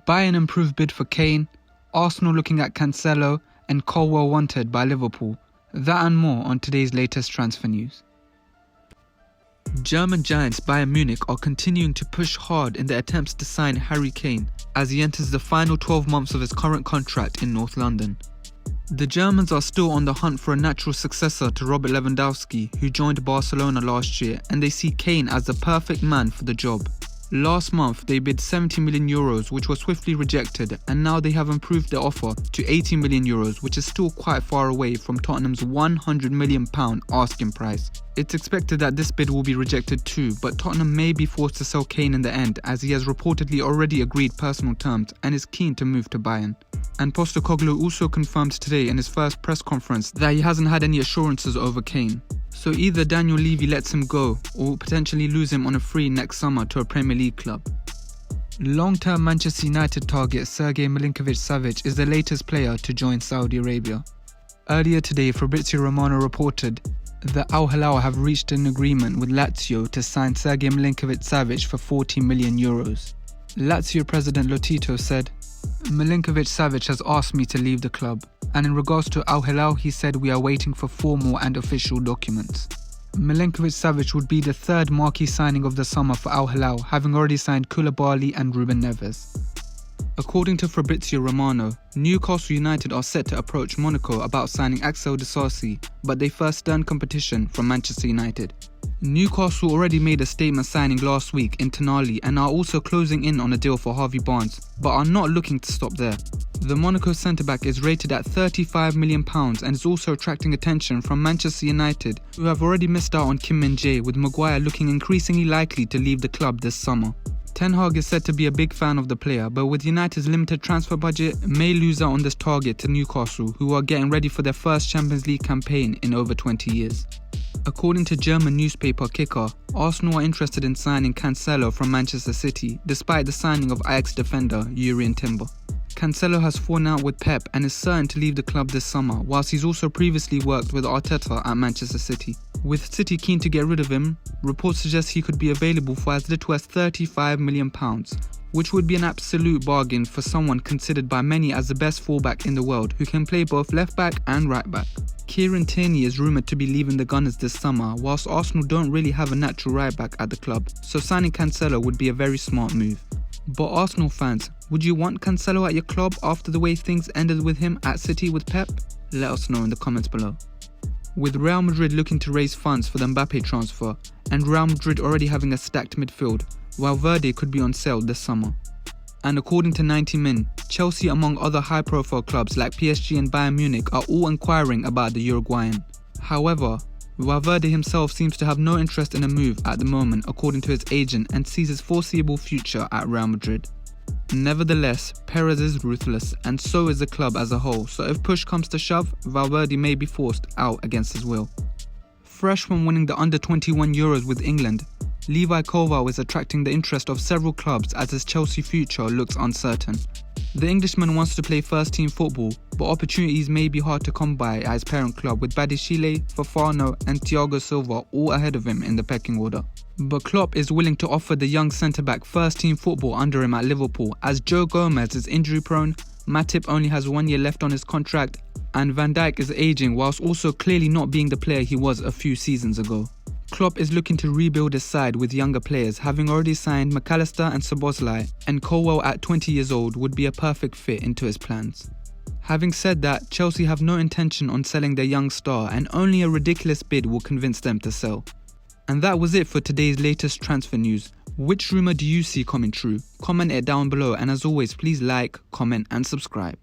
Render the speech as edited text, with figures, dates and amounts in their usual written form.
Bayern improved bid for Kane, Arsenal looking at Cancelo, and Colwell wanted by Liverpool. That and more on today's latest transfer news. German giants Bayern Munich are continuing to push hard in their attempts to sign Harry Kane as he enters the final 12 months of his current contract in North London. The Germans are still on the hunt for a natural successor to Robert Lewandowski, who joined Barcelona last year, and they see Kane as the perfect man for the job. Last month, they bid €70 million, which was swiftly rejected, and now they have improved their offer to €80 million, which is still quite far away from Tottenham's £100 million asking price. It's expected that this bid will be rejected too, but Tottenham may be forced to sell Kane in the end, as he has reportedly already agreed personal terms and is keen to move to Bayern. And Postecoglou also confirmed today in his first press conference that he hasn't had any assurances over Kane. So either Daniel Levy lets him go or potentially lose him on a free next summer to a Premier League club. Long-term Manchester United target Sergej Milinkovic-Savic is the latest player to join Saudi Arabia. Earlier today, Fabrizio Romano reported that Al Hilal have reached an agreement with Lazio to sign Sergej Milinkovic-Savic for €40 million. Lazio president Lotito said, "Milinkovic-Savic has asked me to leave the club, and in regards to Al Hilal, he said we are waiting for formal and official documents." Milinkovic-Savic would be the third marquee signing of the summer for Al Hilal, having already signed Koulibaly and Ruben Neves. According to Fabrizio Romano, Newcastle United are set to approach Monaco about signing Axel Disasi, but they face stern competition from Manchester United. Newcastle already made a statement signing last week in Tonali and are also closing in on a deal for Harvey Barnes, but are not looking to stop there. The Monaco centre-back is rated at £35 million and is also attracting attention from Manchester United, who have already missed out on Kim Min-jae, with Maguire looking increasingly likely to leave the club this summer. Ten Hag is said to be a big fan of the player, but with United's limited transfer budget, may lose out on this target to Newcastle, who are getting ready for their first Champions League campaign in over 20 years. According to German newspaper Kicker, Arsenal are interested in signing Cancelo from Manchester City, despite the signing of Ajax defender Jurrien Timber. Cancelo has fallen out with Pep and is certain to leave the club this summer, whilst he's also previously worked with Arteta at Manchester City. With City keen to get rid of him, reports suggest he could be available for as little as £35 million, which would be an absolute bargain for someone considered by many as the best fullback in the world, who can play both left back and right back. Kieran Tierney is rumoured to be leaving the Gunners this summer, whilst Arsenal don't really have a natural right back at the club, so signing Cancelo would be a very smart move. But Arsenal fans, would you want Cancelo at your club after the way things ended with him at City with Pep? Let us know in the comments below. With Real Madrid looking to raise funds for the Mbappe transfer, and Real Madrid already having a stacked midfield, Valverde could be on sale this summer. And according to 90 Min, Chelsea among other high-profile clubs like PSG and Bayern Munich are all inquiring about the Uruguayan. However, Valverde himself seems to have no interest in a move at the moment according to his agent, and sees his foreseeable future at Real Madrid. Nevertheless, Perez is ruthless, and so is the club as a whole, so if push comes to shove, Valverde may be forced out against his will. Fresh from winning the Under-21 Euros with England, Levi Koval is attracting the interest of several clubs as his Chelsea future looks uncertain. The Englishman wants to play first-team football, but opportunities may be hard to come by at his parent club, with Badiashile, Fofana and Thiago Silva all ahead of him in the pecking order. But Klopp is willing to offer the young centre-back first-team football under him at Liverpool, as Joe Gomez is injury-prone, Matip only has 1 year left on his contract, and Van Dijk is ageing whilst also clearly not being the player he was a few seasons ago. Klopp is looking to rebuild his side with younger players, having already signed McAllister and Szoboszlai, and Colwell at 20 years old would be a perfect fit into his plans. Having said that, Chelsea have no intention on selling their young star, and only a ridiculous bid will convince them to sell. And that was it for today's latest transfer news. Which rumour do you see coming true? Comment it down below, and as always, please like, comment and subscribe.